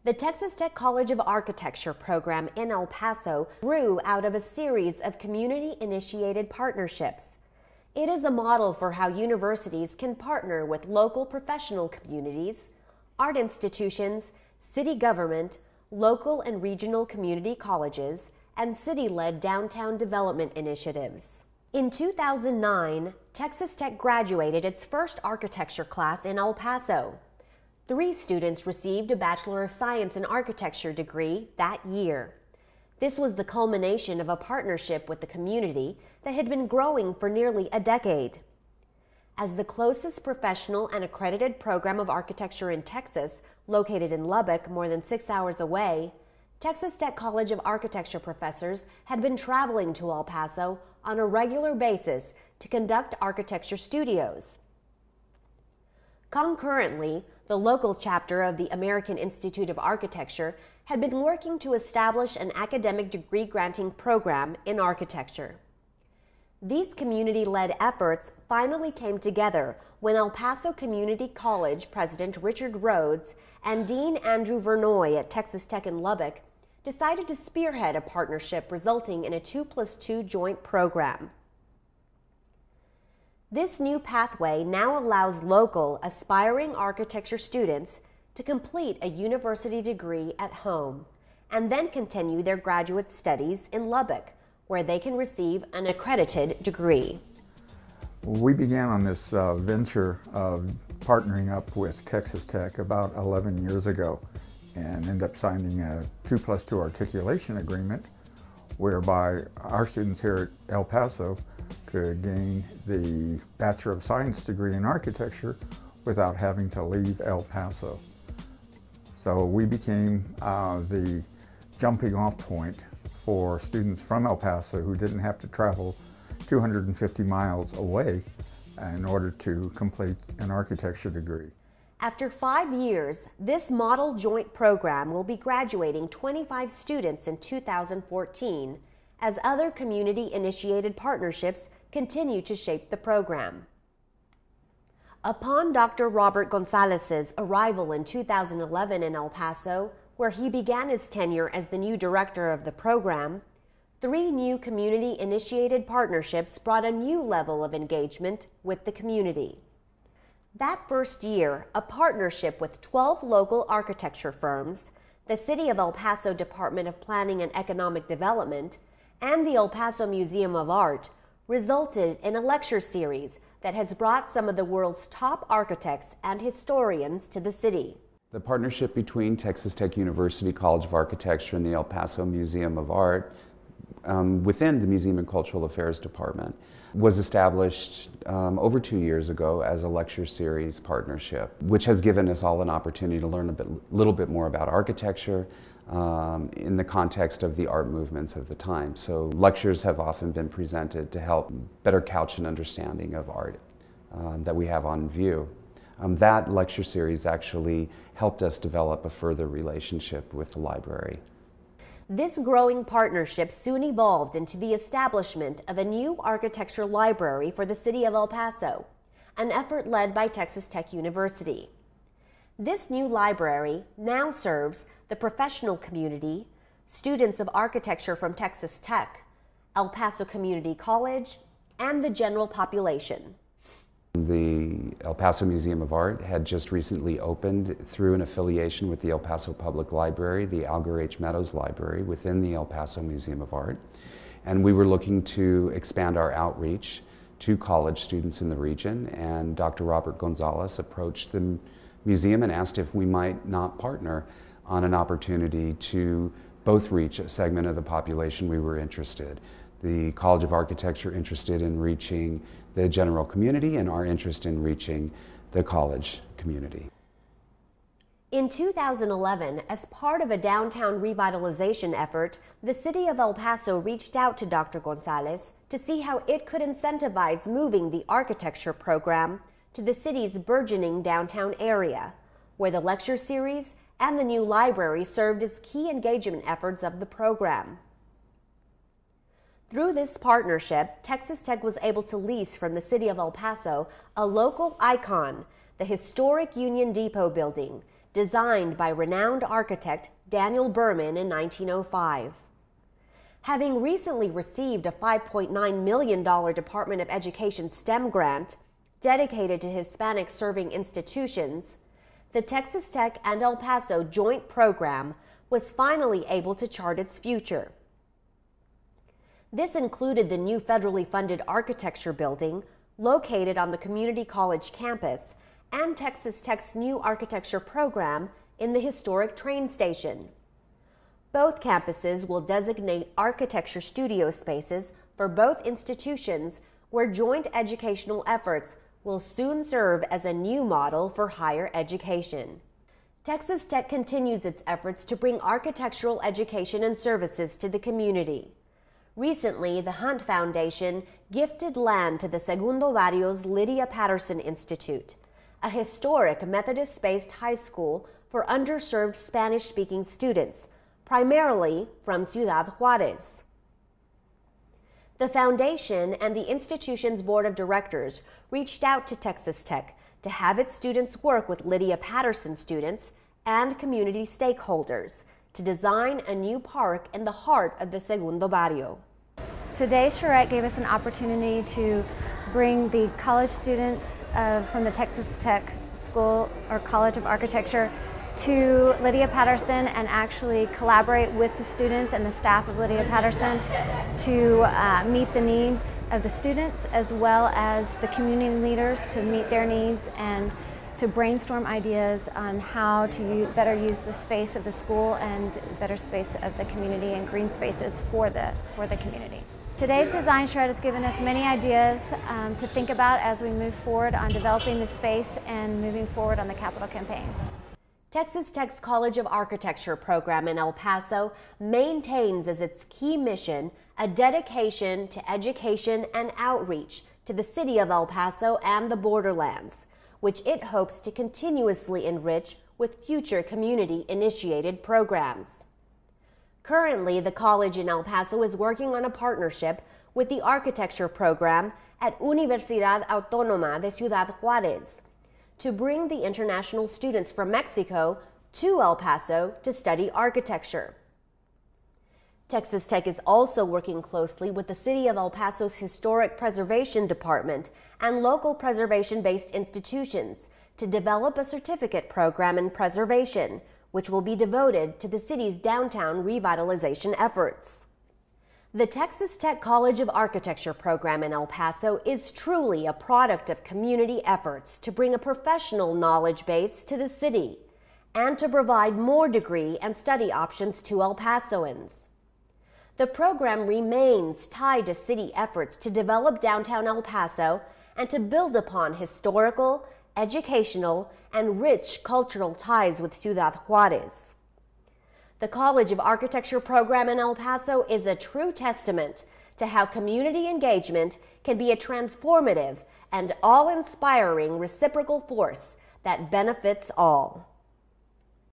The Texas Tech College of Architecture program in El Paso grew out of a series of community-initiated partnerships. It is a model for how universities can partner with local professional communities, art institutions, city government, local and regional community colleges, and city-led downtown development initiatives. In 2009, Texas Tech graduated its first architecture class in El Paso. 3 students received a Bachelor of Science in Architecture degree that year. This was the culmination of a partnership with the community that had been growing for nearly a decade. As the closest professional and accredited program of architecture in Texas, located in Lubbock, more than 6 hours away, Texas Tech College of Architecture professors had been traveling to El Paso on a regular basis to conduct architecture studios. Concurrently, the local chapter of the American Institute of Architecture had been working to establish an academic degree-granting program in architecture. These community-led efforts finally came together when El Paso Community College President Richard Rhodes and Dean Andrew Vernoy at Texas Tech in Lubbock decided to spearhead a partnership resulting in a 2+2 joint program. This new pathway now allows local, aspiring architecture students to complete a university degree at home and then continue their graduate studies in Lubbock, where they can receive an accredited degree. We began on this venture of partnering up with Texas Tech about 11 years ago and ended up signing a 2+2 articulation agreement whereby our students here at El Paso could gain the Bachelor of Science degree in architecture without having to leave El Paso. So we became the jumping off point for students from El Paso who didn't have to travel 250 miles away in order to complete an architecture degree. After 5 years, this model joint program will be graduating 25 students in 2014 as other community-initiated partnerships continue to shape the program. Upon Dr. Robert Gonzalez's arrival in 2011 in El Paso, where he began his tenure as the new director of the program, 3 new community-initiated partnerships brought a new level of engagement with the community. That first year, a partnership with 12 local architecture firms, the City of El Paso Department of Planning and Economic Development, and the El Paso Museum of Art resulted in a lecture series that has brought some of the world's top architects and historians to the city. The partnership between Texas Tech University College of Architecture and the El Paso Museum of Art within the Museum and Cultural Affairs Department was established over 2 years ago as a lecture series partnership, which has given us all an opportunity to learn a little bit more about architecture in the context of the art movements of the time. So lectures have often been presented to help better couch an understanding of art that we have on view. That lecture series actually helped us develop a further relationship with the library. This growing partnership soon evolved into the establishment of a new architecture library for the city of El Paso, an effort led by Texas Tech University. This new library now serves the professional community, students of architecture from Texas Tech, El Paso Community College, and the general population. The El Paso Museum of Art had just recently opened through an affiliation with the El Paso Public Library, the Alger H. Meadows Library within the El Paso Museum of Art. And we were looking to expand our outreach to college students in the region, and Dr. Robert Gonzalez approached the museum and asked if we might not partner on an opportunity to both reach a segment of the population we were interested. The College of Architecture interested in reaching the general community, and our interest in reaching the college community. In 2011, as part of a downtown revitalization effort, the city of El Paso reached out to Dr. Gonzalez to see how it could incentivize moving the architecture program to the city's burgeoning downtown area, where the lecture series and the new library served as key engagement efforts of the program. Through this partnership, Texas Tech was able to lease from the city of El Paso a local icon, the historic Union Depot building, designed by renowned architect Daniel Berman in 1905. Having recently received a $5.9 million Department of Education STEM grant dedicated to Hispanic-serving institutions, the Texas Tech and El Paso joint program was finally able to chart its future. This included the new federally funded architecture building located on the community college campus and Texas Tech's new architecture program in the historic train station. Both campuses will designate architecture studio spaces for both institutions where joint educational efforts will soon serve as a new model for higher education. Texas Tech continues its efforts to bring architectural education and services to the community. Recently, the Hunt Foundation gifted land to the Segundo Barrio's Lydia Patterson Institute, a historic Methodist-based high school for underserved Spanish-speaking students, primarily from Ciudad Juarez. The foundation and the institution's board of directors reached out to Texas Tech to have its students work with Lydia Patterson students and community stakeholders to design a new park in the heart of the Segundo Barrio. Today, Charette gave us an opportunity to bring the college students from the Texas Tech School or College of Architecture to Lydia Patterson and actually collaborate with the students and the staff of Lydia Patterson to meet the needs of the students as well as the community leaders to meet their needs and to brainstorm ideas on how to better use the space of the school and better space of the community and green spaces for the community. Today's design charrette has given us many ideas to think about as we move forward on developing the space and moving forward on the capital campaign. Texas Tech's College of Architecture program in El Paso maintains as its key mission a dedication to education and outreach to the city of El Paso and the borderlands, which it hopes to continuously enrich with future community-initiated programs. Currently, the college in El Paso is working on a partnership with the architecture program at Universidad Autónoma de Ciudad Juárez to bring the international students from Mexico to El Paso to study architecture. Texas Tech is also working closely with the City of El Paso's Historic Preservation Department and local preservation-based institutions to develop a certificate program in preservation, which will be devoted to the city's downtown revitalization efforts. The Texas Tech College of Architecture program in El Paso is truly a product of community efforts to bring a professional knowledge base to the city and to provide more degree and study options to El Pasoans. The program remains tied to city efforts to develop downtown El Paso and to build upon historical, educational, and rich cultural ties with Ciudad Juarez. The College of Architecture program in El Paso is a true testament to how community engagement can be a transformative and all-inspiring reciprocal force that benefits all.